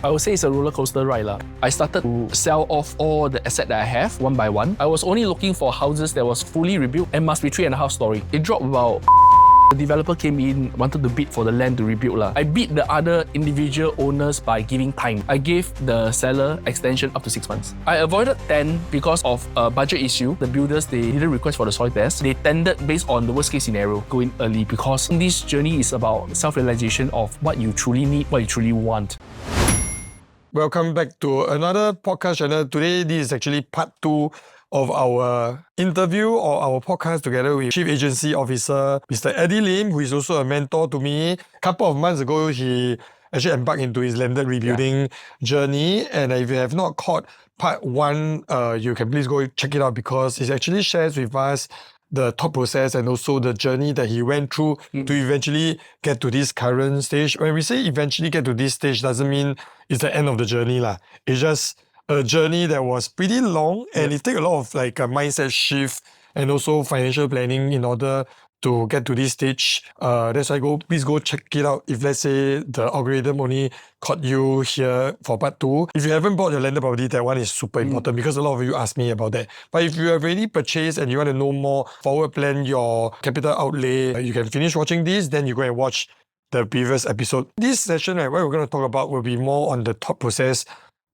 I would say it's a roller coaster ride. I started to sell off all the assets that I have one by one. I was only looking for houses that was fully rebuilt and must be 3.5 story. It dropped about. The developer came in, wanted to bid for the land to rebuild. I beat the other individual owners by giving time. I gave the seller extension up to 6 months. I avoided 10 because of a budget issue. The builders, they didn't request for the soil test. They tendered based on the worst case scenario, going early, because this journey is about self-realization of what you truly need, what you truly want. Welcome back to another podcast channel. Today, this is actually part 2 of our interview or our podcast together with Chief Agency Officer Mr. Eddie Lim, who is also a mentor to me. A couple of months ago, he actually embarked into his landed rebuilding journey. And if you have not caught part 1, you can please go check it out, because he actually shares with us the thought process and also the journey that he went through to eventually get to this current stage. When we say eventually get to this stage, doesn't mean it's the end of the journey. It's just a journey that was pretty long, and it takes a lot of a mindset shift and also financial planning in order to get to this stage. That's why please go check it out. If let's say the algorithm only caught you here for part 2. If you haven't bought your landed property, that one is super important, because a lot of you ask me about that. But if you have already purchased and you want to know more, forward plan your capital outlay, you can finish watching this, then you go and watch the previous episode. This session, what we're going to talk about will be more on the thought process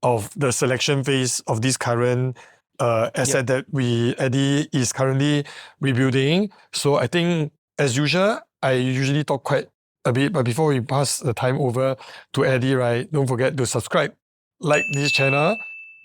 of the selection phase of this current asset that Eddie is currently rebuilding. So I think, as usual, I usually talk quite a bit, but before we pass the time over to Eddie, don't forget to subscribe, like this channel,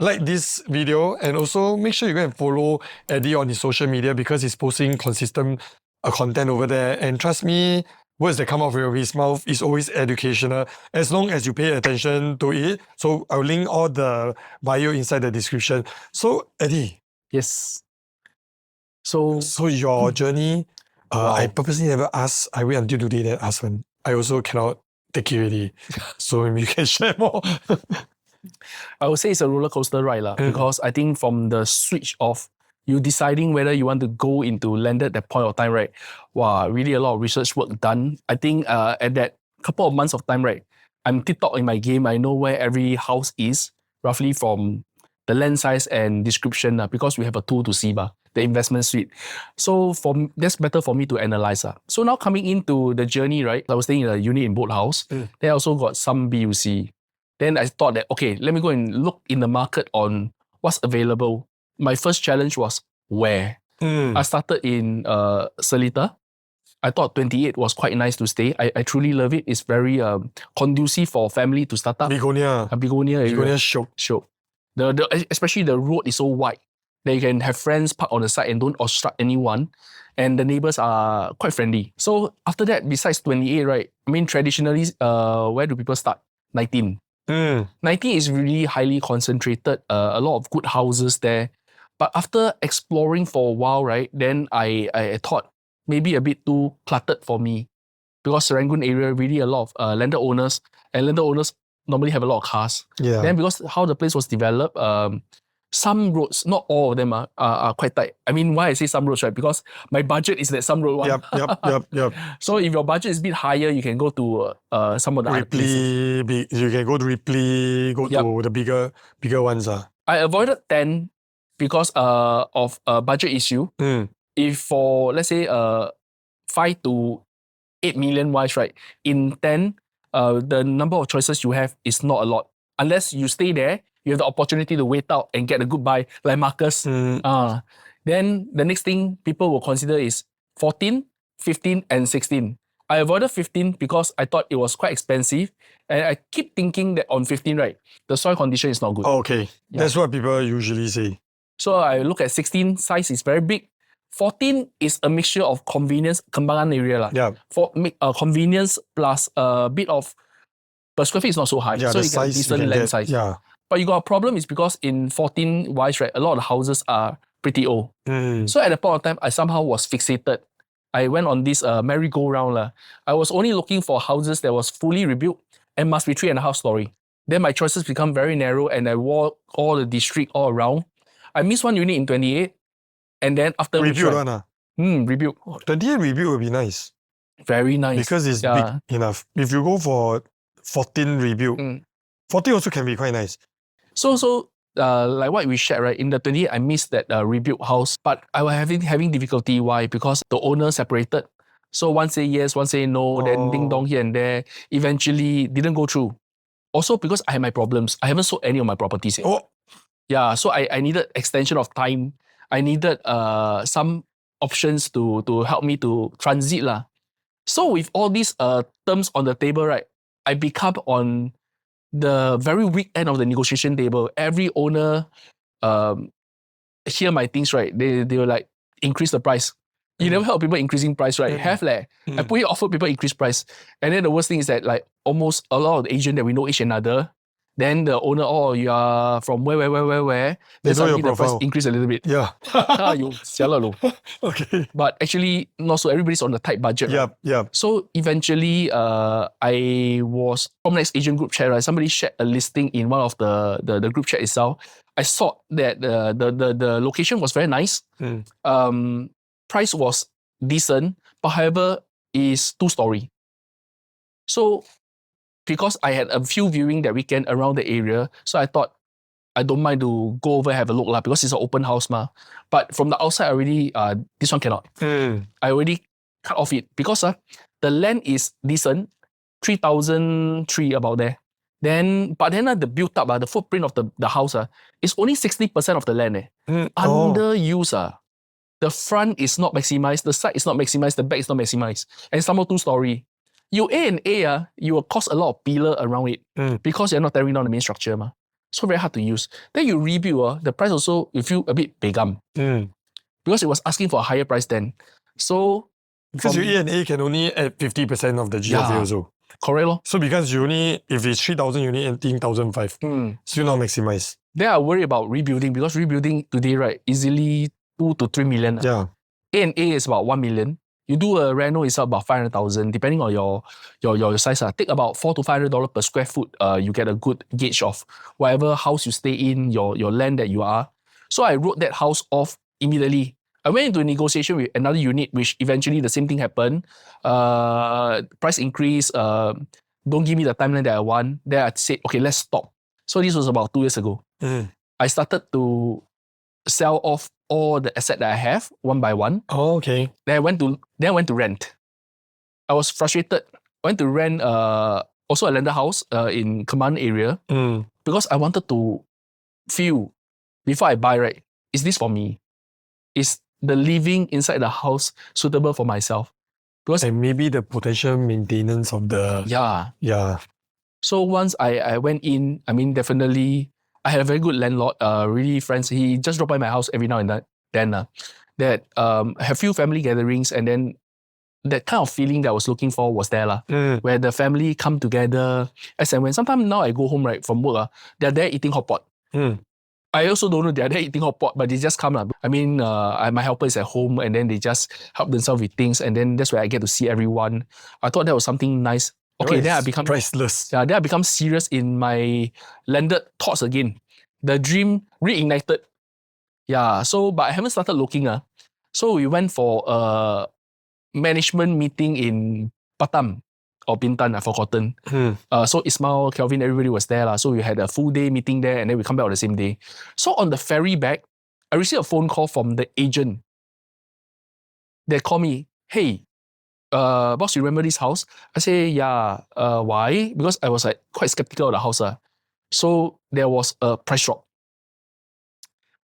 like this video, and also make sure you go and follow Eddie on his social media, because he's posting consistent content over there. And trust me, words that come out of his mouth is always educational, as long as you pay attention to it. So I'll link all the bio inside the description. So Eddie. Yes. So your journey, wow. I purposely never asked. I wait until today then ask one. I also cannot take it already. So maybe you can share more. I would say it's a roller coaster ride because I think from the switch of you deciding whether you want to go into landed at that point of time, really a lot of research work done. I think at that couple of months of time, I'm tip-top in my game. I know where every house is, roughly from the land size and description, because we have a tool to see, the investment suite. So that's better for me to analyze. So now coming into the journey, I was staying in a unit in Boat House. Then I also got some BUC. Then I thought that, okay, let me go and look in the market on what's available. My first challenge was where. I started in Seletar. I thought 28 was quite nice to stay. I truly love it. It's very conducive for family to start up. Begonia area. Show. Especially the road is so wide that you can have friends park on the side and don't obstruct anyone. And the neighbors are quite friendly. So after that, besides 28, traditionally, where do people start? 19. 19 is really highly concentrated. A lot of good houses there. But after exploring for a while, then I thought maybe a bit too cluttered for me, because Serangoon area really a lot of landed owners, and landed owners normally have a lot of cars. Then because how the place was developed, some roads, not all of them are quite tight. I mean, why I say some roads, because my budget is that some road one. Yep. So if your budget is a bit higher, you can go to some of the other places. You can go to Ripley, go to the bigger ones. I avoided 10 because of a budget issue. If for, let's say, 5 to 8 million wise, in 10, the number of choices you have is not a lot. Unless you stay there, you have the opportunity to wait out and get a good buy, like Marcus. Then the next thing people will consider is 14, 15, and 16. I avoided 15 because I thought it was quite expensive. And I keep thinking that on 15, the soil condition is not good. Okay. That's what people usually say. So I look at 16, size is very big. 14 is a mixture of convenience, Kembangan area. For convenience plus a bit of, per square feet is not so high. So you get decent land size. But you got a problem is because in 14 wise, a lot of the houses are pretty old. So at the point of time, I somehow was fixated. I went on this merry-go-round. I was only looking for houses that was fully rebuilt and must be 3.5 story. Then my choices become very narrow, and I walk all the district all around. I missed one unit in 28, and then after rebuild one. Rebuild. 28 rebuild would be nice. Very nice. Because it's big enough. If you go for 14 rebuild, 40 also can be quite nice. So like what we shared, right? In the 28, I missed that rebuilt house, but I was having difficulty. Why? Because the owner separated. So one say yes, one say no, then ding dong here and there. Eventually, didn't go through. Also because I had my problems. I haven't sold any of my properties yet. Oh, Yeah, so I needed extension of time. I needed some options to help me to transit lah. So with all these terms on the table, right, I become on the very weak end of the negotiation table. Every owner hear my things, right? They were like, increase the price. You never heard of people increasing price, right? Have leh. I put it offer people increase price. And then the worst thing is that like almost a lot of the agent that we know each another, then the owner, oh, you are from where? They Then know your suddenly the price profile. increase a little bit. Yeah. You jialat loh. Okay. But actually, not so. Everybody's on a tight budget. Right? Yep. So eventually, I was PropNex agent group chat, right? Somebody shared a listing in one of the group chat itself. I saw that the location was very nice. Price was decent, but however, is 2-story. So because I had a few viewing that weekend around the area, so I thought I don't mind to go over and have a look lah, because it's an open house ma. But from the outside already, this one cannot. I already cut off it because the land is decent, 3,003 about there. But then the built up, the footprint of the house is only 60% of the land. Underused. The front is not maximized, the side is not maximized, the back is not maximized. And some more 2-story. You A and A, you will cost a lot of pillar around it because you're not tearing down the main structure. Ma. So very hard to use. Then you rebuild, the price also, you feel a bit begam. Because it was asking for a higher price then. So because your A&A can only add 50% of the GFA also. Correct lor. So because you only, if it's 3,000, you need 18,500. Still not maximized. Then I worry about rebuilding because rebuilding today, right, easily 2 to 3 million. Yeah. A&A is about 1 million. You do a reno, it's about 500,000, depending on your size. Take about $400 to $500 per square foot. You get a good gauge of whatever house you stay in, your land that you are. So I wrote that house off immediately. I went into a negotiation with another unit, which eventually the same thing happened. Price increase, don't give me the timeline that I want. Then I said, okay, let's stop. So this was about 2 years ago. I started to sell off all the asset that I have one by one. Oh, okay. Then I went to rent. I was frustrated. I went to rent also a landed house in Command area because I wanted to feel before I buy, right, is this for me? Is the living inside the house suitable for myself? Because and maybe the potential maintenance of the... Yeah. So once I went in, I mean, definitely, I had a very good landlord, really friends. He just dropped by my house every now and then. That have few family gatherings, and then that kind of feeling that I was looking for was there. Where the family come together. As and when, sometimes now I go home right from work, they're there eating hot pot. I also don't know they're there eating hot pot, but they just come. I mean, my helper is at home, and then they just help themselves with things, and then that's where I get to see everyone. I thought that was something nice. Okay, then I become priceless. Yeah, then I become serious in my landed thoughts again. The dream reignited. Yeah, so but I haven't started looking. So we went for a management meeting in Batam or Bintan, I've forgotten. So Ismail, Kelvin, everybody was there. So we had a full day meeting there, and then we come back on the same day. So on the ferry back, I received a phone call from the agent. They call me, hey, boss, you remember this house? I say, yeah. Why? Because I was like quite skeptical of the house. So there was a price drop.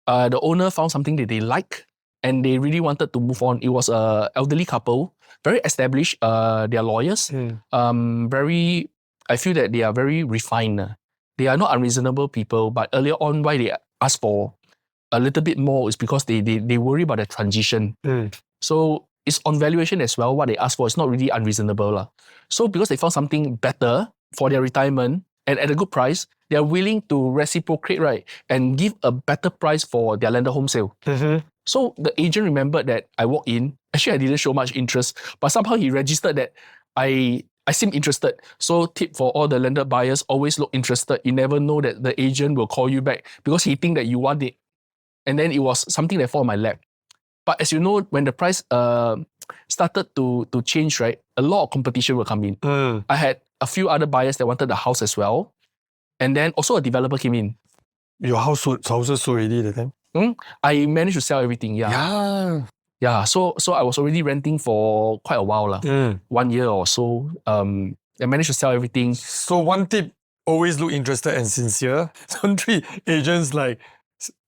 The owner found something that they like, and they really wanted to move on. It was an elderly couple, very established. They are lawyers. I feel that they are very refined. They are not unreasonable people, but earlier on, why they asked for a little bit more is because they worry about the transition. So it's on valuation as well. What they ask for is not really unreasonable. So because they found something better for their retirement and at a good price, they are willing to reciprocate, right, and give a better price for their landed home sale. So the agent remembered that I walked in. Actually, I didn't show much interest, but somehow he registered that I seem interested. So tip for all the landed buyers, always look interested. You never know that the agent will call you back because he think that you want it. And then it was something that fell on my lap. But as you know, when the price started to change, right, a lot of competition will come in. I had a few other buyers that wanted the house as well. And then also a developer came in. Your houses sold already that time? I managed to sell everything, Yeah. Yeah, so I was already renting for quite a while, 1 year or so. I managed to sell everything. So one tip, always look interested and sincere. Don't treat agents like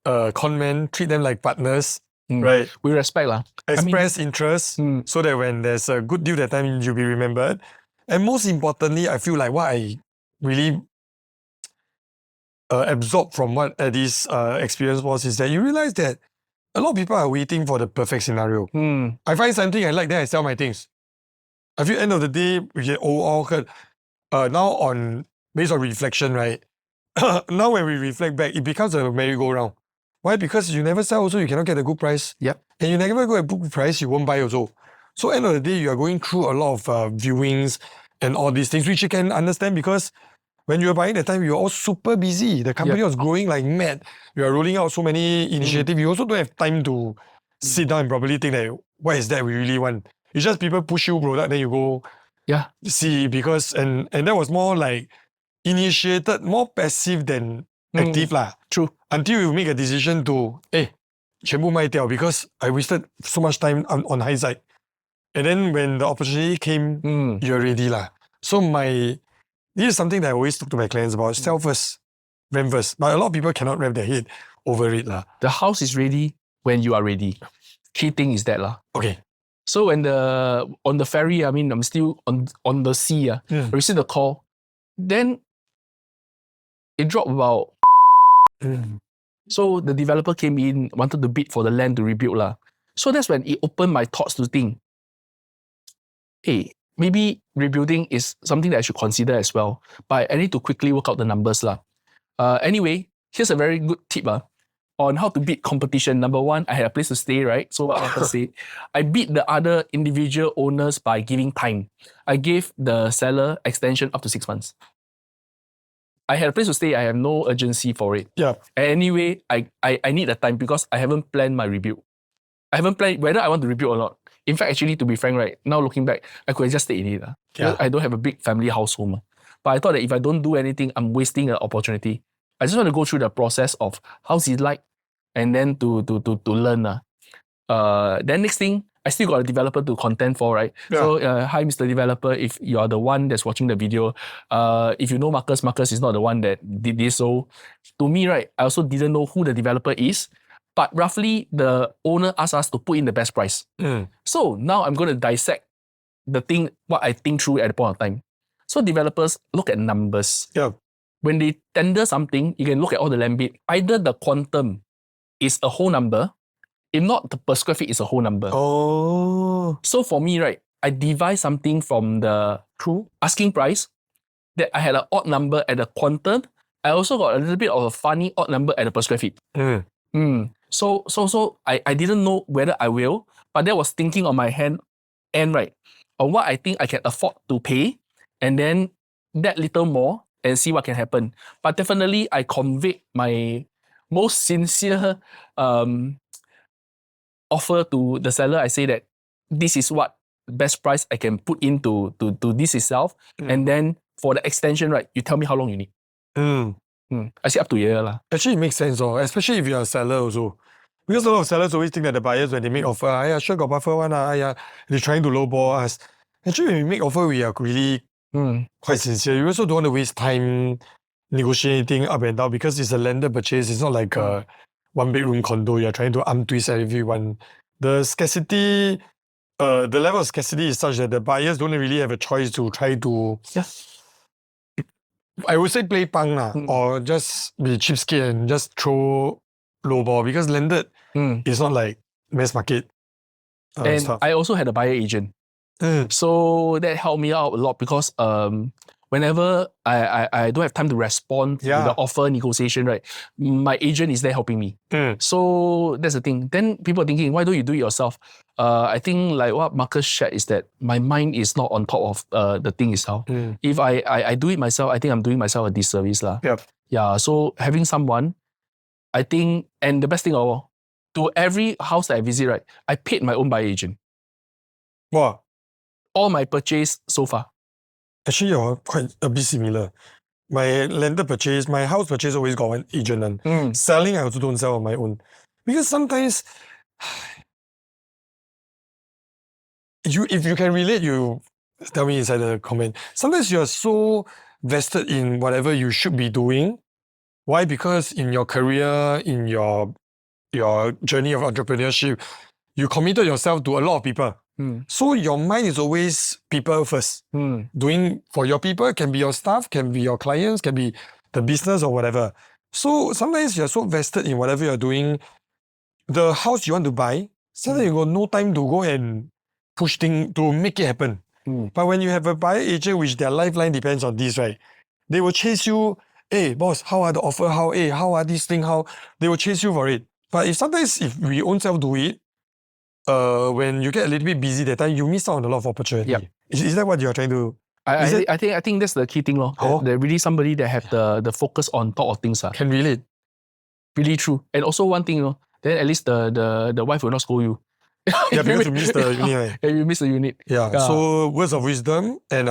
con men, treat them like partners, right? We respect lah. Express interest so that when there's a good deal that time, you'll be remembered. And most importantly, I feel like what I really absorbed from what Eddie's experience was is that you realize that a lot of people are waiting for the perfect scenario. I find something I like, then I sell my things. I feel end of the day, we get awkward. Now based on reflection, right? Now when we reflect back, it becomes a merry-go-round. Why? Because you never sell also, you cannot get a good price. Yep. And you never get a good price, you won't buy also. So end of the day, you are going through a lot of viewings and all these things, which you can understand because when you were buying that time, you were all super busy. The company was growing like mad. You are rolling out so many initiatives. You also don't have time to sit down and probably think that, what is that we really want? It's just people push you product, then you go see because, and that was more like initiated, more passive than active lah. True. Until you make a decision to, 全部卖掉 because I wasted so much time on hindsight. And then when the opportunity came, you're ready lah. So this is something that I always talk to my clients about. Sell first, rent first. But a lot of people cannot wrap their head over it lah. The house is ready when you are ready. Key thing is that lah. Okay. So when on the ferry, I'm still on the sea. I received the call. Then it dropped about. So the developer came in, wanted to bid for the land to rebuild lah. So that's when it opened my thoughts to think, hey, maybe rebuilding is something that I should consider as well. But I need to quickly work out the numbers lah. Anyway, here's a very good tip on how to beat competition. Number one, I had a place to stay, right? So what I say, I beat the other individual owners by giving time. I gave the seller extension up to 6 months. I had a place to stay. I have no urgency for it. Yeah. Anyway, I need the time because I haven't planned my rebuild. I haven't planned whether I want to rebuild or not. In fact, actually, to be frank, right, now looking back, I could have just stayed in it. Yeah. I don't have a big family household. But I thought that if I don't do anything, I'm wasting an opportunity. I just want to go through the process of how's it like and then to learn. Then next thing, I still got a developer to contend for, right? Yeah. So, hi, Mr. Developer, if you are the one that's watching the video, if you know Marcus is not the one that did this. So, to me, right, I also didn't know who the developer is. But roughly, the owner asked us to put in the best price. So now I'm going to dissect what I think through at the point of time. So developers look at numbers. Yeah. When they tender something, you can look at all the land bid. Either the quantum is a whole number, if not, the per square feet is a whole number. Oh. So for me, right, I devised something from the asking price that I had an odd number at the quantum. I also got a little bit of a funny odd number at the per square feet. So I didn't know whether I will, but that was thinking on my hand, right, on what I think I can afford to pay, and then that little more and see what can happen. But definitely, I conveyed my most sincere offer to the seller. I say that this is what best price I can put into to this itself, and then for the extension, right, you tell me how long you need. I say up to a year lah. Actually, it makes sense, especially if you're a seller also. Because a lot of sellers always think that the buyers, when they make offer, sure got buffer one, they're trying to lowball us. Actually, when we make offer, we are really quite sincere. You also don't want to waste time negotiating up and down because it's a landed purchase. It's not like a one-bedroom condo. You're trying to arm twist everyone. The scarcity, the level of scarcity is such that the buyers don't really have a choice to try to... I would say play punk or just be cheapskate and just throw low ball because landed is not like mass market and stuff. I also had a buyer agent. So that helped me out a lot because whenever I don't have time to respond to the offer negotiation, right, my agent is there helping me. So that's the thing. Then people are thinking, why don't you do it yourself? I think like what Marcus shared is that my mind is not on top of the thing itself. If I do it myself, I think I'm doing myself a disservice lah. Yeah, so having someone, I think, and the best thing of all, to every house that I visit, right, I paid my own buyer agent. Wow. All my purchase so far. Actually, you're quite a bit similar. my landed purchase, my house purchase always got one agent. And Mm. selling, I also don't sell on my own. Because sometimes, if you can relate, you tell me inside the comment. Sometimes you're so vested in whatever you should be doing. Why? Because in your career, in your journey of entrepreneurship, you committed yourself to a lot of people. Mm. So your mind is always people first. Mm. Doing for your people, can be your staff, can be your clients, can be the business or whatever. So sometimes you're so vested in whatever you're doing. The house you want to buy, suddenly you got no time to go and push things to make it happen. Mm. But when you have a buyer agent, which their lifeline depends on this, right? They will chase you. Hey, boss, how are the offer? How are these things? How they will chase you for it. But if we own self do it, when you get a little bit busy that time, you miss out on a lot of opportunity. Yep. Is that what you're trying to? I think that's the key thing, lor. Oh. That really somebody that have the focus on top of things. Can relate. Really true. And also one thing, then at least the wife will not scold you. Yeah, because you miss the unit. Right? Yeah, you miss the unit. Yeah. So words of wisdom, and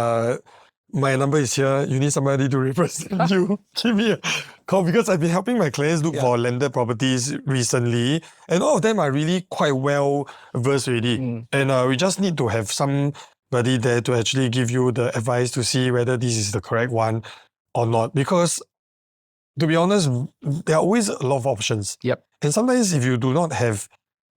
my number is here. You need somebody to represent you. Give me a call, because I've been helping my clients look for landed properties recently, and all of them are really quite well versed already. And we just need to have somebody there to actually give you the advice to see whether this is the correct one or not. Because to be honest, there are always a lot of options. Yep. And sometimes if you do not have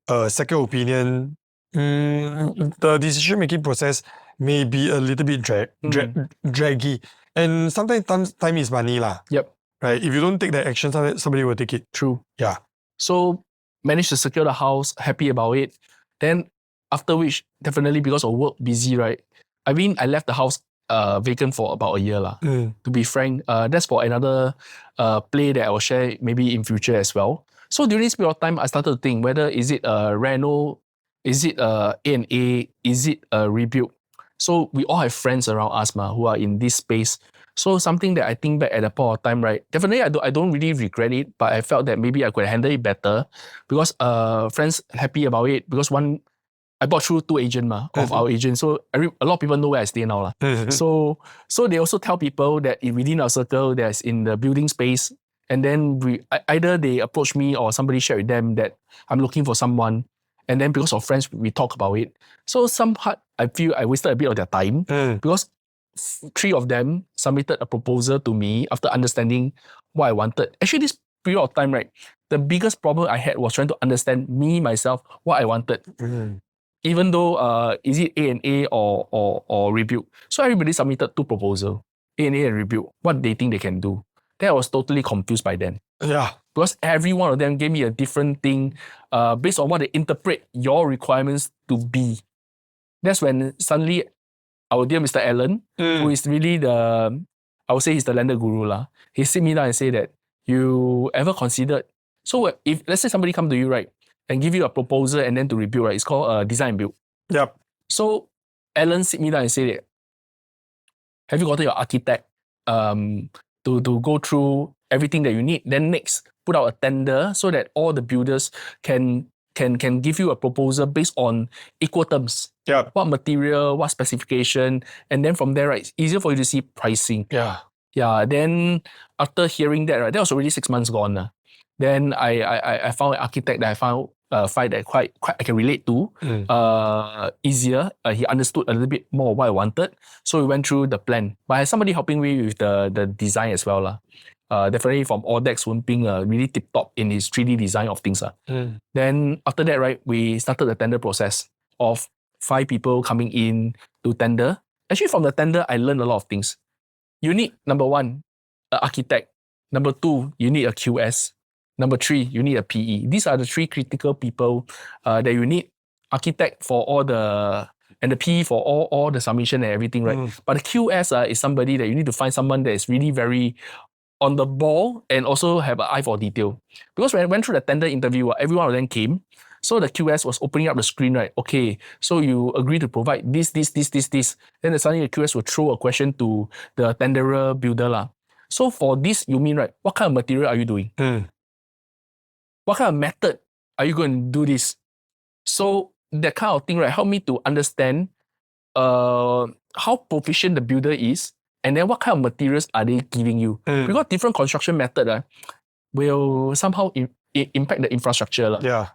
a second opinion, the decision-making process may be a little bit draggy. And sometimes time is money lah. Yep. Right? If you don't take that action, somebody will take it. True. Yeah. So managed to secure the house, happy about it. Then after which, definitely because of work, busy, right? I mean, I left the house vacant for about a year lah. To be frank, that's for another play that I will share maybe in future as well. So during this period of time, I started to think whether is it a reno, is it a A&A, is it a rebuild? So we all have friends around us who are in this space. So something that I think back at the point of time, right? Definitely, I don't really regret it, but I felt that maybe I could handle it better because friends happy about it because I bought through two agents of our agent. So a lot of people know where I stay now. So they also tell people that within our circle that's in the building space, and then either they approach me or somebody shared with them that I'm looking for someone. And then because of friends, we talk about it. So somehow I feel I wasted a bit of their time because three of them submitted a proposal to me after understanding what I wanted. Actually, this period of time, right, the biggest problem I had was trying to understand myself, what I wanted. Even though is it A&A or rebuild. So everybody submitted two proposals, A&A and rebuild, what they think they can do. Then I was totally confused by then. Yeah. Because every one of them gave me a different thing based on what they interpret your requirements to be. That's when suddenly our dear Mr. Allen, who is really I would say he's the landed guru lah. He sit me down and say that, you ever considered, so if let's say somebody come to you, right, and give you a proposal and then to rebuild, right, it's called design and build. Yep. So Allen sit me down and say that, have you gotten your architect to go through everything that you need? Then next, put out a tender so that all the builders can give you a proposal based on equal terms. Yeah. What material, what specification, and then from there, right, it's easier for you to see pricing. Yeah. Yeah. Then after hearing that, right, that was already 6 months gone. Then I found an architect that I find that quite I can relate to easier. He understood a little bit more of what I wanted. So we went through the plan. But I had somebody helping me with the design as well. Definitely from Audex Wenping, really tip top in his 3D design of things. Then after that, right, we started the tender process of 5 people coming in to tender. Actually, from the tender, I learned a lot of things. You need, number 1, an architect. Number 2, you need a QS. Number 3, you need a PE. These are the 3 critical people that you need. Architect for all and the PE for all the submission and everything, right? But the QS is somebody that you need to find someone that is really very on the ball and also have an eye for detail. Because when I went through the tender interview, every one of them came. So the QS was opening up the screen, right? Okay, so you agree to provide this. Then suddenly the QS will throw a question to the tenderer builder. So for this, you mean, right, what kind of material are you doing? What kind of method are you going to do this? So that kind of thing, right, helped me to understand how proficient the builder is and then what kind of materials are they giving you? Because different construction method will somehow impact the infrastructure. Yeah.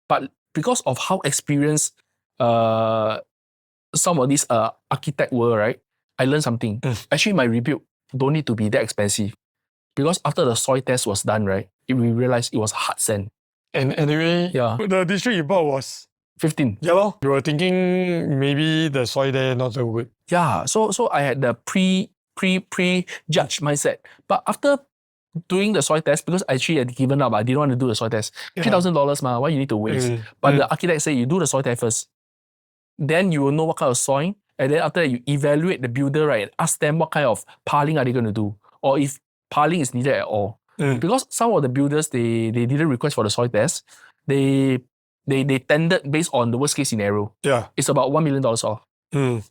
But because of how experienced some of these architect were, right, I learned something. Actually, my rebuild don't need to be that expensive. Because after the soil test was done, right, we realized it was hard sand. And anyway, Yeah. the district you bought was 15. Yeah, lor. You were thinking maybe the soil there not so good. Yeah, so I had the pre-judged mindset. But after doing the soil test, because I actually had given up, I didn't want to do the soil test. $3,000 ma, why you need to waste? But the architect said you do the soil test first. Then you will know what kind of soil. And then after that, you evaluate the builder, right, and ask them what kind of piling are they going to do. Or if piling is needed at all. Because some of the builders, they didn't request for the soil test. They tendered based on the worst case scenario. Yeah. It's about $1 million off.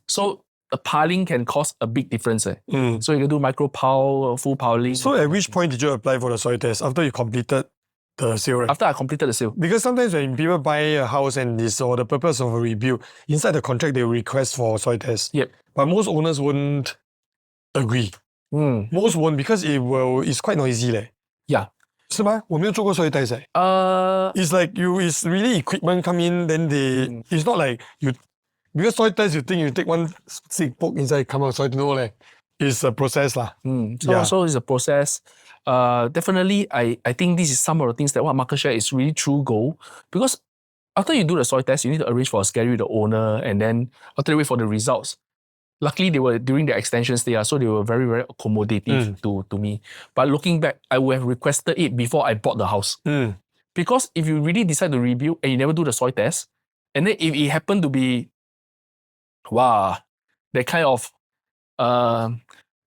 So the piling can cause a big difference. So you can do micro pile, full piling. So at which point did you apply for the soil test? After you completed the sale, right? After I completed the sale. Because sometimes when people buy a house and it's for the purpose of a rebuild, inside the contract they request for soil test. Yep. But most owners won't agree. Most won't because it's quite noisy leh. Yeah. 是吗？我没有做过 soil test. It's like it's really equipment come in, then it's not like you, because soil test you think you take one stick, poke inside, come out, soil, no leh. It's a process lah. So it's a process. Definitely, I think this is some of the things that what market share is really true goal. Because after you do the soil test, you need to arrange for a schedule with the owner, and then after you wait for the results. Luckily, they were during the extension stay, so they were very, very accommodative to me. But looking back, I would have requested it before I bought the house. Because if you really decide to rebuild and you never do the soil test, and then if it happened to be, that kind of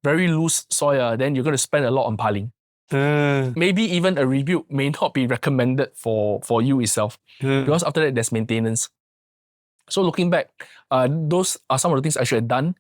very loose soil, then you're going to spend a lot on piling. Maybe even a rebuild may not be recommended for you itself. Because after that, there's maintenance. So looking back, those are some of the things I should have done.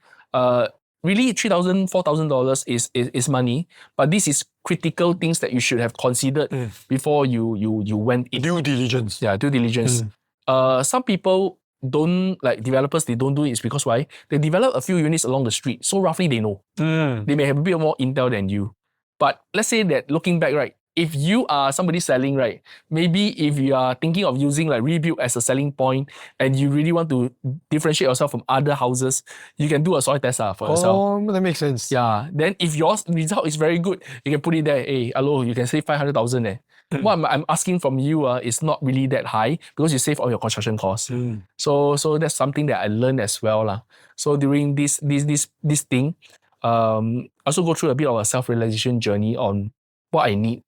Really, $3,000, $4,000 is money, but this is critical things that you should have considered before you went in. Due diligence. Yeah, due diligence. Some people don't, like developers, they don't do it. It's because why? They develop a few units along the street, so roughly they know. They may have a bit more intel than you. But let's say that looking back, right, if you are somebody selling, right, maybe if you are thinking of using like rebuild as a selling point and you really want to differentiate yourself from other houses, you can do a soil test for yourself. Oh, that makes sense. Yeah. Then if your result is very good, you can put it there. Hey, hello, you can save 500,000. What I'm asking from you is not really that high because you save all your construction costs. So that's something that I learned as well. So during this thing, I also go through a bit of a self-realization journey on what I need.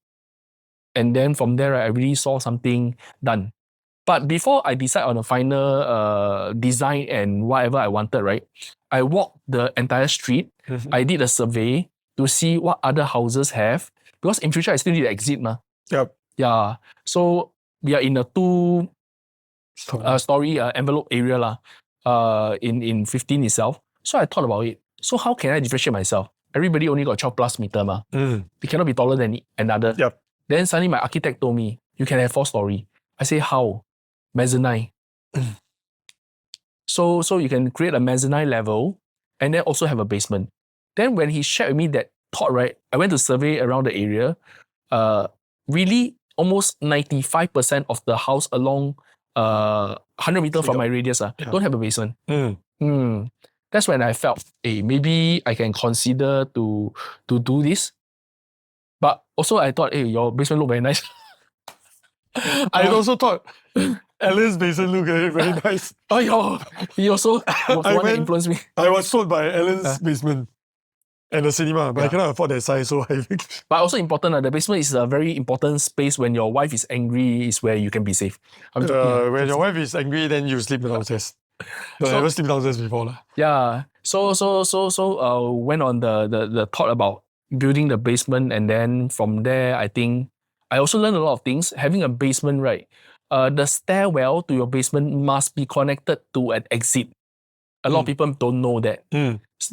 And then from there, I really saw something done. But before I decide on the final design and whatever I wanted, right, I walked the entire street. I did a survey to see what other houses have. Because in future, I still need to exit. Yep. Yeah. So we are in a two-story envelope area in 15 itself. So I thought about it. So how can I differentiate myself? Everybody only got 12 plus meter. They cannot be taller than another. Yep. Then suddenly my architect told me, you can have 4-story. I say, how? Mezzanine. So you can create a mezzanine level and then also have a basement. Then when he shared with me that thought, right, I went to survey around the area. Really, almost 95% of the house along 100 meters from my radius don't have a basement. That's when I felt, hey, maybe I can consider to do this. But also I thought, hey, your basement look very nice. I also thought Alan's basement looked very nice. He also was the one that influenced me. I was sold by Alan's basement and the cinema, but I cannot afford that size, so I think. But also important, the basement is a very important space when your wife is angry, is where you can be safe. When your wife is angry, then you sleep downstairs. I never sleep downstairs before. Yeah. So went on the thought about building the basement, and then from there, I think I also learned a lot of things. Having a basement, right? The stairwell to your basement must be connected to an exit. A lot of people don't know that.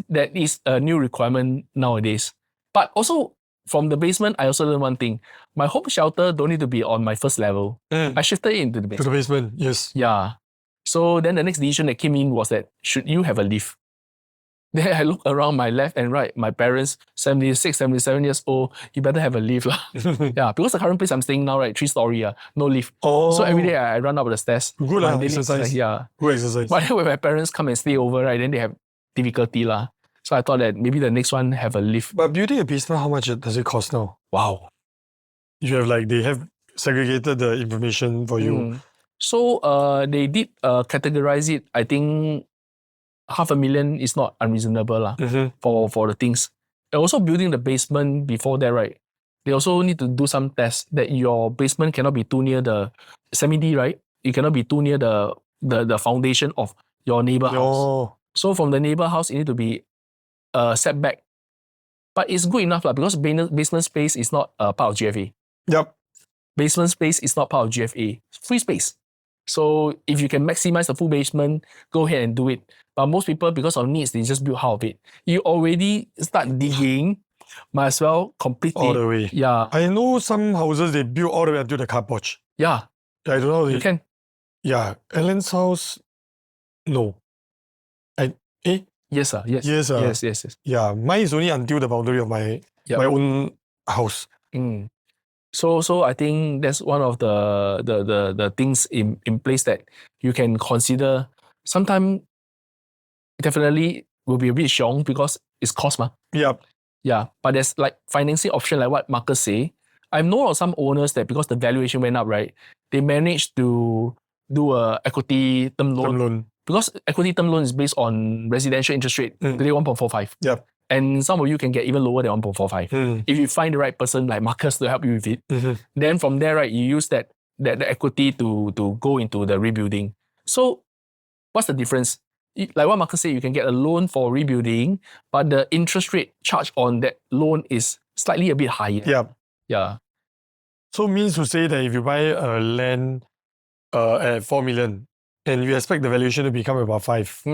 That is a new requirement nowadays. But also, from the basement, I also learned one thing. My home shelter don't need to be on my first level. I shifted it into the basement. To the basement, yes. Yeah. So then the next decision that came in was that should you have a lift? Then I look around my left and right, my parents, 76, 77 years old, you better have a lift. Yeah, because the current place I'm staying now, right, 3-story, no lift. So every day I run up the stairs. Good my lah, daily exercise. Yeah. Good exercise. But then when my parents come and stay over, right, then they have difficulty. So I thought that maybe the next one have a lift. But building a basement, how much does it cost now? Wow. You have they have segregated the information for you. So they did categorize it. I think $500,000 is not unreasonable for the things. And also building the basement before that, right? They also need to do some tests that your basement cannot be too near the semi-D, right? You cannot be too near the foundation of your neighbor house. So from the neighbor house, it need to be set back. But it's good enough because basement space is not part of GFA. Yep. Basement space is not part of GFA. Free space. So if you can maximize the full basement, go ahead and do it. But most people, because of needs, they just build half of it. You already start digging, might as well complete All it. the way. Yeah. I know some houses, they build all the way until the car porch. Yeah. I don't know. You can. Yeah. Alan's house, no. Yes, sir. Yes. Yes, sir. Yes. Yeah. Mine is only until the boundary of my own house. So I think that's one of the things in place that you can consider. Sometimes definitely will be a bit xiong because it's cost Yep. Yeah, but there's like financing option like what Marcus say. I've known of some owners that because the valuation went up, right, they managed to do a equity term loan. Because equity term loan is based on residential interest rate, today 1.45. Yep. And some of you can get even lower than 1.45. If you find the right person like Marcus to help you with it, then from there, right, you use that equity to go into the rebuilding. So what's the difference? Like what Marcus said, you can get a loan for rebuilding, but the interest rate charged on that loan is slightly a bit higher. Yep. Yeah. So means to say that if you buy a land at 4 million and you expect the valuation to become about 5.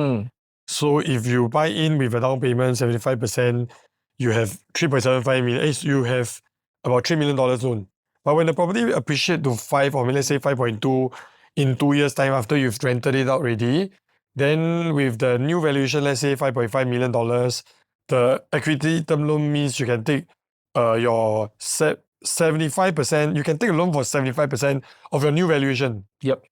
So if you buy in with a down payment, 75%, you have 3.75 million, you have about $3 million loan. But when the property appreciates to 5 or let's say 5.2 in 2 years' time after you've rented it out already, then with the new valuation, let's say $5.5 million, the equity term loan means you can take your 75%, you can take a loan for 75% of your new valuation. Yep.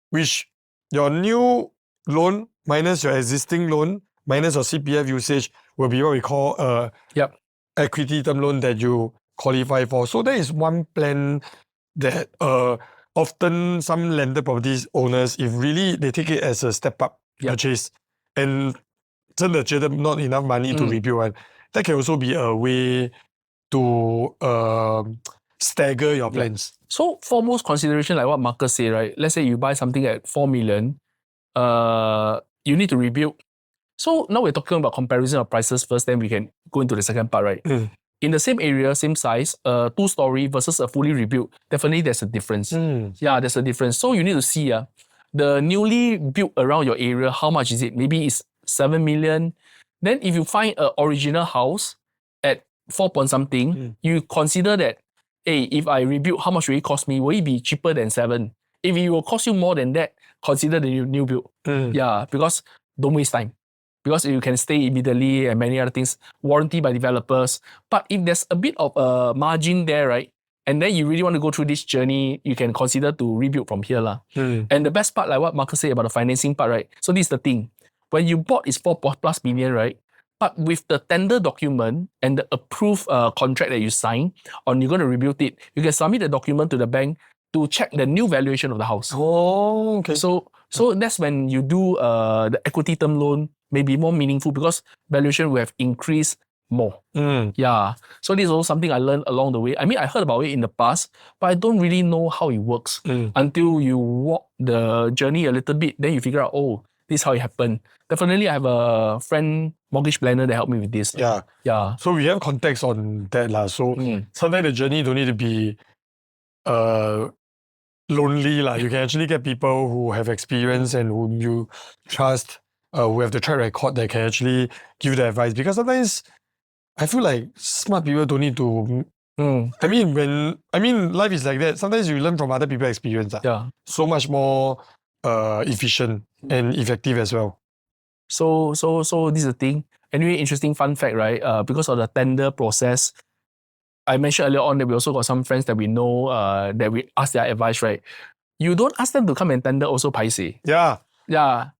Which your new loan minus your existing loan minus your CPF usage will be what we call a equity term loan that you qualify for. So that is one plan that often some landed properties owners, if really they take it as a step up purchase and 真的觉得 not enough money to rebuild one, that can also be a way to stagger your plans. So foremost consideration, like what Marcus said, right? Let's say you buy something at 4 million, you need to rebuild. So now we're talking about comparison of prices first, then we can go into the second part, right? In the same area, same size, 2-story versus a fully rebuilt, definitely there's a difference. Yeah, there's a difference. So you need to see the newly built around your area, how much is it? Maybe it's 7 million. Then if you find an original house at 4 point something, you consider that, hey, if I rebuild, how much will it cost me? Will it be cheaper than 7? If it will cost you more than that, consider the new build. Yeah, because don't waste time. Because you can stay immediately and many other things, warranty by developers. But if there's a bit of a margin there, right, and then you really want to go through this journey, you can consider to rebuild from here. And the best part, like what Marcus said about the financing part, right? So this is the thing. When you bought is 4+ million, right? But with the tender document and the approved contract that you sign on you're going to rebuild it, you can submit the document to the bank to check the new valuation of the house. Oh, okay. So that's when you do the equity term loan may be more meaningful because valuation will have increased more. Yeah. So this is also something I learned along the way. I mean, I heard about it in the past, but I don't really know how it works until you walk the journey a little bit. Then you figure out, oh, this is how it happened. Definitely, I have a friend, mortgage planner, that helped me with this. Yeah. So we have context on that. So sometimes the journey don't need to be lonely. You can actually get people who have experience and whom you trust, who have the track record that can actually give the advice. Because sometimes I feel like smart people don't need to. I mean, life is like that. Sometimes you learn from other people's experience. So much more efficient and effective as well. So this is the thing. Anyway, interesting fun fact, right? Because of the tender process, I mentioned earlier on that we also got some friends that we know that we ask their advice, right? You don't ask them to come and tender also paiseh. Yeah. Yeah.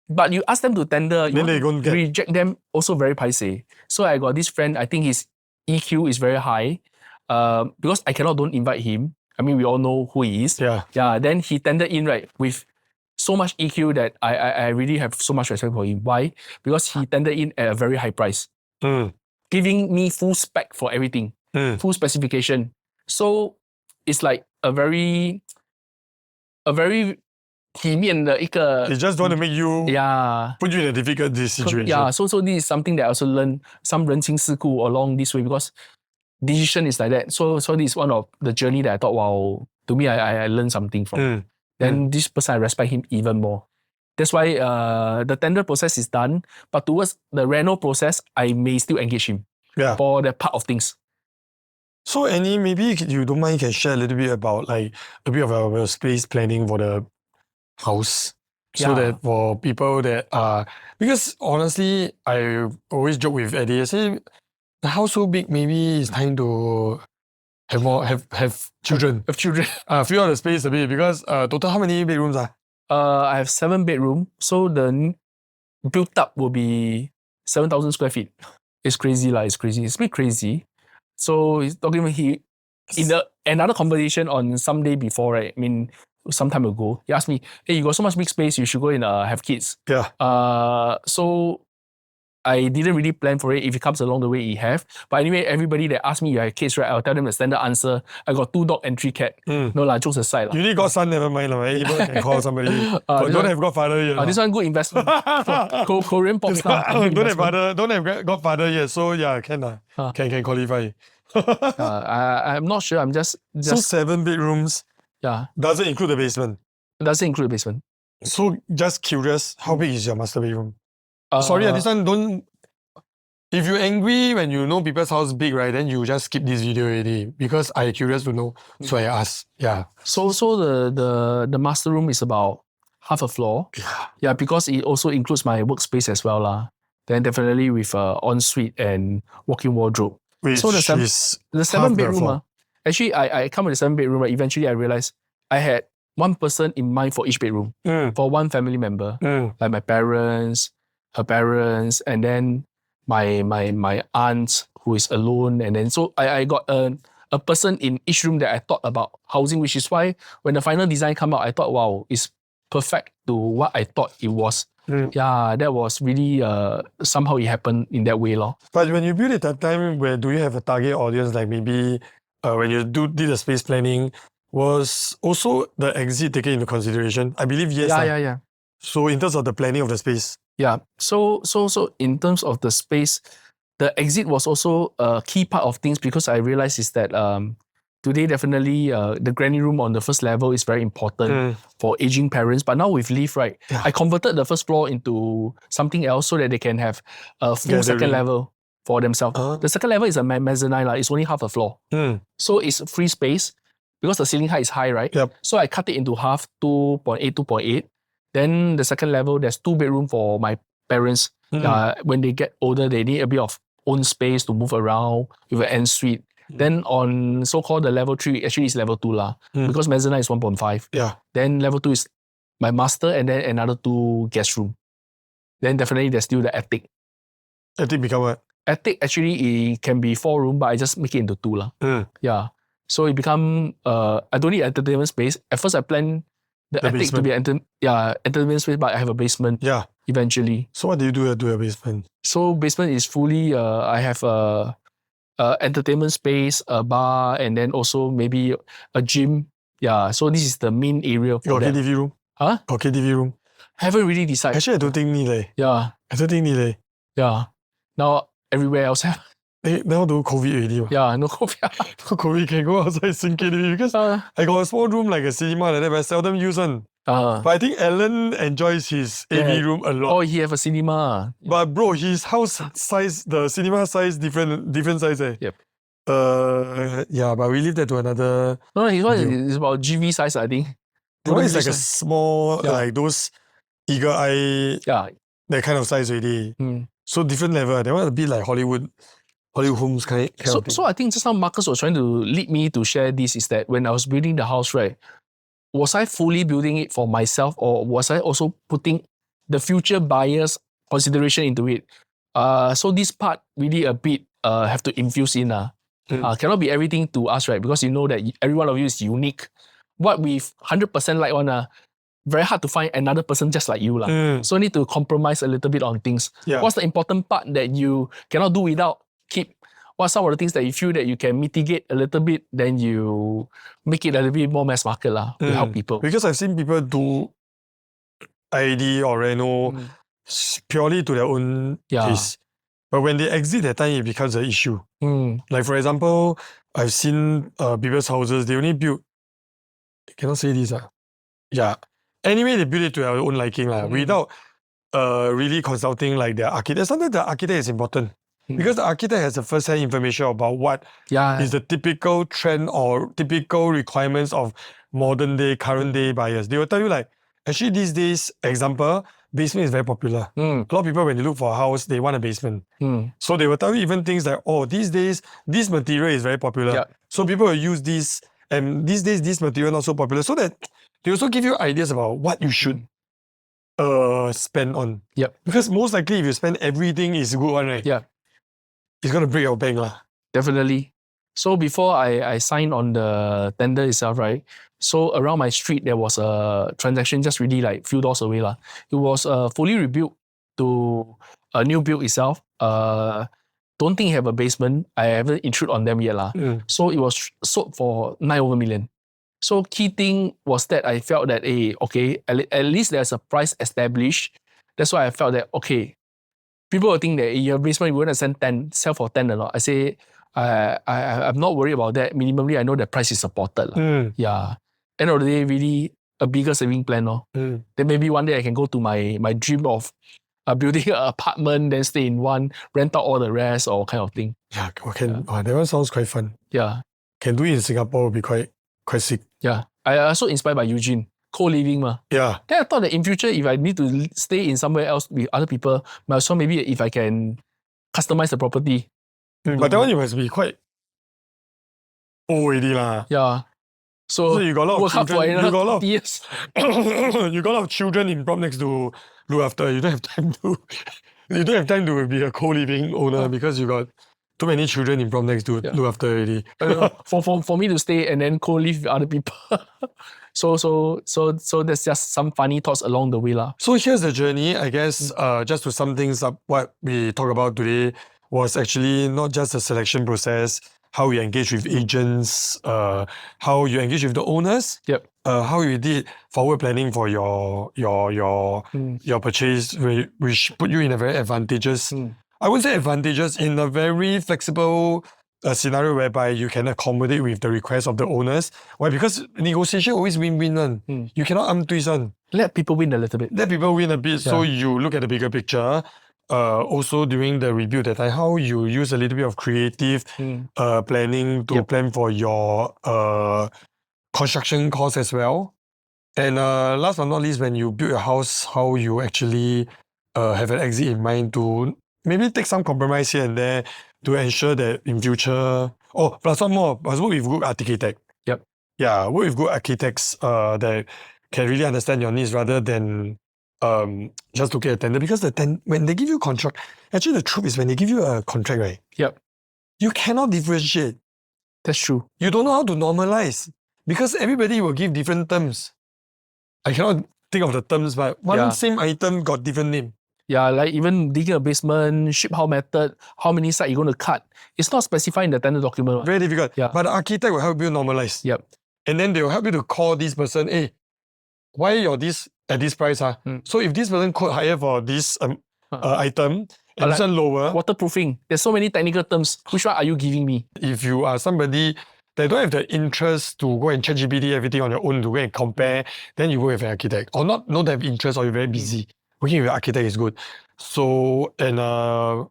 But you ask them to tender, Then they you don't get. reject them also very paiseh. So I got this friend, I think his EQ is very high. Because I don't invite him. I mean, we all know who he is. Yeah. Yeah. Then he tendered in, right, with so much EQ that I really have so much respect for him. Why? Because he tendered in at a very high price, giving me full spec for everything, full specification. So it's like a very 体面的一个 They just want to make you yeah put you in a difficult situation. yeah. So this is something that I also learned some 人情世故 along this way because decision is like that. So this is one of the journey that I thought, wow, to me I learned something from. Then this person, I respect him even more. That's why the tender process is done, but towards the reno process, I may still engage him for that part of things. So Annie, maybe you don't mind, you can share a little bit about like a bit of our space planning for the house. So that for people that because honestly, I always joke with Eddie, I say the house so big, maybe it's time to have children. Have children. Fill out the space a bit because total how many bedrooms are? I have 7 bedrooms, so the built up will be 7,000 square feet. It's crazy lah. It's crazy. It's a bit crazy. So he's talking about in another conversation on some day before, right? I mean, some time ago, he asked me, "Hey, you got so much big space, you should go and have kids." Yeah. So I didn't really plan for it. If it comes along the way, it have. But anyway, everybody that asks me, you have kids, right? I'll tell them the standard answer. I got 2 dogs and 3 cats. No lah, jokes aside lah. You need godson, never mind lah. Even can call somebody. Don't have godfather yet. This one good investment. Korean pop star. Don't have godfather yet. So yeah, can lah. Can qualify. I'm not sure. I'm just so 7 bedrooms. Yeah. Doesn't include the basement. Doesn't include the basement. So just curious, how big is your master bedroom? Sorry, this one don't. If you're angry when you know people's house big, right, then you just skip this video already because I'm curious to know. So I asked. Yeah. So the master room is about half a floor. Yeah, because it also includes my workspace as well lah. Then definitely with ensuite and walk-in wardrobe. Which so the 7 bedroom. Actually, I come with the 7 bedroom, but eventually I realized I had one person in mind for each bedroom for one family member, like my parents, her parents, and then my aunt who is alone, and then so I got a person in each room that I thought about housing, which is why when the final design come out, I thought, wow, it's perfect to what I thought it was. Yeah, that was really somehow it happened in that way, lor. But when you build it that time, where do you have a target audience? Like maybe when you did the space planning, was also the exit taken into consideration? I believe yes. Yeah. So in terms of the planning of the space. Yeah. So in terms of the space, the exit was also a key part of things because I realized is that today definitely the granny room on the first level is very important for aging parents. But now with lift, right, I converted the first floor into something else so that they can have a full second level for themselves. The second level is a mezzanine, it's only half a floor. So it's free space because the ceiling height is high, right? So I cut it into half, 2.8. Then the second level, there's 2 bedrooms for my parents. When they get older, they need a bit of own space to move around with an ensuite. Then on so-called the level 3, actually it's level 2 lah. Because mezzanine is 1.5. Then level 2 is my master and then another 2 guest room. Then definitely there's still the attic. Attic become what? Attic actually it can be 4 room, but I just make it into 2 lah. Yeah. So it become I don't need entertainment space. At first I planned the attic basement to be entertainment space, but I have a basement. Eventually. So what do you do to a basement? So basement is fully I have a entertainment space, a bar, and then also maybe a gym. Yeah, so this is the main area for that. KTV room? Huh? Or KTV room? Haven't really decided. Actually, I don't think need Yeah. I don't think need Yeah. Now everywhere else have. Now do COVID already. Yeah, no COVID. No COVID can go outside sing KTV because I got a small room like a cinema like that, but I seldom use one. But I think Alan enjoys his AV room a lot. Oh, he have a cinema. But bro, his house size, the cinema size, different size. Yep. Yeah, but we leave that to another. No, his one is about GV size, I think. The one is like a small, like those eagle eye. Yeah. that kind of size already. Mm. So different level. They want a bit like Hollywood homes kind of thing. So I think just now Marcus was trying to lead me to share this is that when I was building the house, right, was I fully building it for myself or was I also putting the future buyers consideration into it? So this part really a bit have to infuse in. Cannot be everything to us, right? Because you know that every one of you is unique. What with 100% like one, very hard to find another person just like you. So need to compromise a little bit on things. Yeah. What's the important part that you cannot do without? What's some of the things that you feel that you can mitigate a little bit, then you make it a little bit more mass market to help people. Because I've seen people do ID or Reno purely to their own taste. But when they exit that time, it becomes an issue. Like for example, I've seen people's houses, they only build, cannot say this. Yeah. Anyway, they build it to their own liking without really consulting like their architect. Sometimes the architect is important. Because the architect has the first-hand information about what is the typical trend or typical requirements of modern day, current day buyers. They will tell you like, actually these days, example, basement is very popular. A lot of people when they look for a house, they want a basement. So they will tell you even things like, oh, these days, this material is very popular. So people will use this, and these days, this material not so popular. So that they also give you ideas about what you should spend on. Because most likely if you spend everything is a good one, right? It's going to break your bank. Definitely. So before I signed on the tender itself, right? So around my street, there was a transaction just really like few doors away. It was fully rebuilt to a new build itself. Don't think it have a basement. I haven't intrude on them yet. So it was sold for 9 over million. So key thing was that I felt that, okay, at least there's a price established. That's why I felt that, okay, people will think that your basement, we're going to sell for 10 or not. I say, I'm not worried about that. Minimally, I know the price is supported. Yeah. End of the day, really a bigger saving plan. Then maybe one day I can go to my dream of building an apartment, then stay in one, rent out all the rest or kind of thing. Yeah, that one sounds quite fun. Yeah. Can do it in Singapore will be quite sick. Yeah. I also inspired by Eugene. Co-living. Yeah. Then I thought that in future, if I need to stay in somewhere else with other people, might as well maybe if I can customize the property. But that one you must be quite old already Yeah. So you got a lot of children. You got a lot of years. You got a lot of children in PropNex to look after. You don't have time to. You don't have time to be a co-living owner because you got too many children in PropNex to look after already. For me to stay and then co-live with other people. So there's just some funny thoughts along the way. So here's the journey. I guess just to sum things up, what we talked about today was actually not just a selection process, how you engage with agents, how you engage with the owners, how you did forward planning for your purchase, which put you in a very advantageous, I wouldn't say advantageous, in a very flexible scenario whereby you can accommodate with the request of the owners. Why? Because negotiation always win-win. You cannot twist on. Let people win a little bit. Let people win a bit so you look at the bigger picture. Also during the review that time, how you use a little bit of creative planning to plan for your construction costs as well. And last but not least, when you build your house, how you actually have an exit in mind to maybe take some compromise here and there to ensure that in future... Oh, plus one more, must work with good architect. Yeah, work with good architects that can really understand your needs rather than just look at a tender. Because when they give you a contract, actually the truth is when they give you a contract, right? You cannot differentiate. That's true. You don't know how to normalize because everybody will give different terms. I cannot think of the terms, but one same item got different name. Yeah, like even digging a basement, ship how method, how many sites you're going to cut. It's not specified in the tender document. Very difficult. But the architect will help you normalize. And then they will help you to call this person, hey, why you're this at this price? So if this person quote higher for this item, and this one lower. Waterproofing. There's so many technical terms. Which one are you giving me? If you are somebody that don't have the interest to go and ChatGPT everything on your own to go and compare, then you work with an architect. Or not have interest or you're very busy. Working with an architect is good. So, and I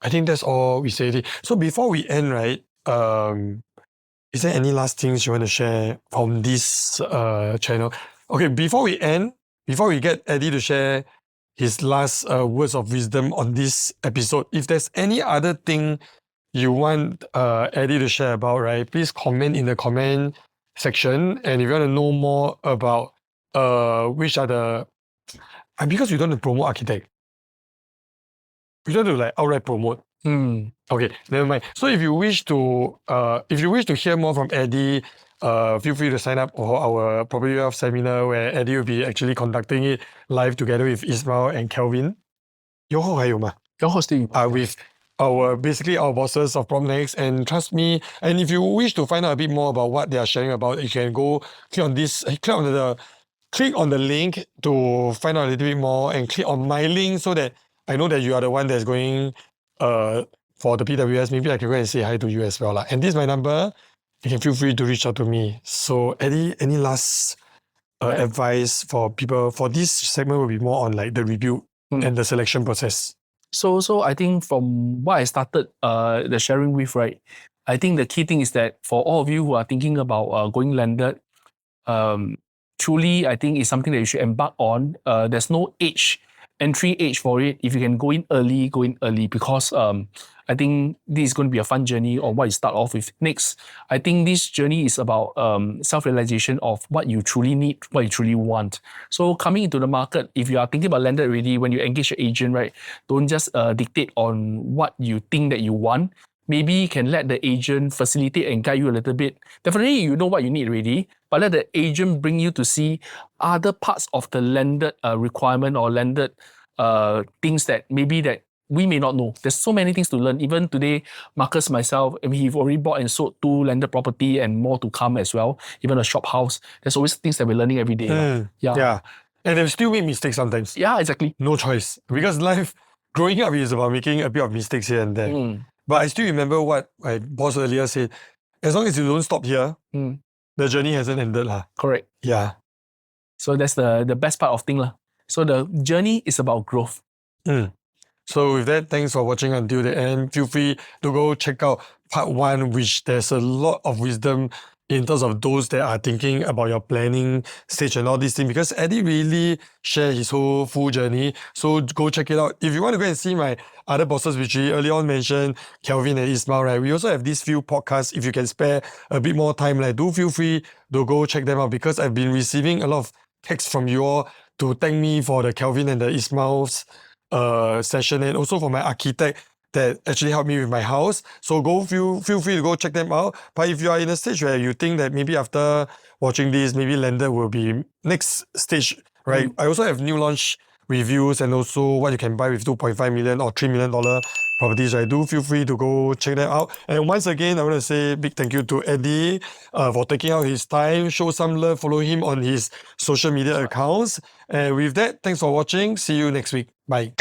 think that's all we say. So before we end, right, is there any last things you want to share from this channel? Okay, before we end, before we get Eddie to share his last words of wisdom on this episode. If there's any other thing you want Eddie to share about, right, please comment in the comment section. And if you want to know more about which are the... because we don't want to promote architect. We don't want to like outright promote. Okay, never mind. So if you wish to hear more from Eddie, feel free to sign up for our Property Wealth seminar where Eddie will be actually conducting it live together with Ismail and Kelvin. 有后还有吗? With basically our bosses of PropNex, and trust me, and if you wish to find out a bit more about what they are sharing about, you can go click on the link to find out a little bit more, and click on my link so that I know that you are the one that's going for the PWS. Maybe I can go and say hi to you as well. And this is my number. You can feel free to reach out to me. So Eddie, any last advice for people? For this segment will be more on like the review and the selection process. So I think from what I started the sharing with, right, I think the key thing is that for all of you who are thinking about going landed, truly I think it's something that you should embark on. There's no entry age for it. If you can go in early, because I think this is going to be a fun journey on what you start off with. Next, I think this journey is about self-realization of what you truly need, what you truly want. So coming into the market, if you are thinking about landed already, when you engage your agent, right, don't just dictate on what you think that you want. Maybe you can let the agent facilitate and guide you a little bit. Definitely you know what you need already, but let the agent bring you to see other parts of the landed requirement or landed things that maybe that we may not know. There's so many things to learn. Even today, Marcus, myself, we've already bought and sold 2 landed property and more to come as well. Even a shop house. There's always things that we're learning every day. Yeah. And they still make mistakes sometimes. Yeah, exactly. No choice. Because life, growing up is about making a bit of mistakes here and there. But I still remember what my boss earlier said. As long as you don't stop here, the journey hasn't ended. Correct. Yeah. So that's the best part of thing. So the journey is about growth. So with that, thanks for watching until the end. Feel free to go check out part 1, which there's a lot of wisdom in terms of those that are thinking about your planning stage and all these things, because Eddie really shared his whole full journey. So go check it out. If you want to go and see my other bosses, which we earlier on mentioned, Kelvin and Ismail, right? We also have these few podcasts. If you can spare a bit more time, do feel free to go check them out, because I've been receiving a lot of texts from you all to thank me for the Kelvin and the Ismail's session, and also for my architect that actually helped me with my house. So feel free to go check them out. But if you are in a stage where you think that maybe after watching this, maybe landed will be next stage, right? I also have new launch reviews and also what you can buy with $2.5 million or $3 million properties, right? Do feel free to go check them out. And once again, I want to say big thank you to Eddie for taking out his time. Show some love, follow him on his social media accounts. And with that, thanks for watching. See you next week. Bye.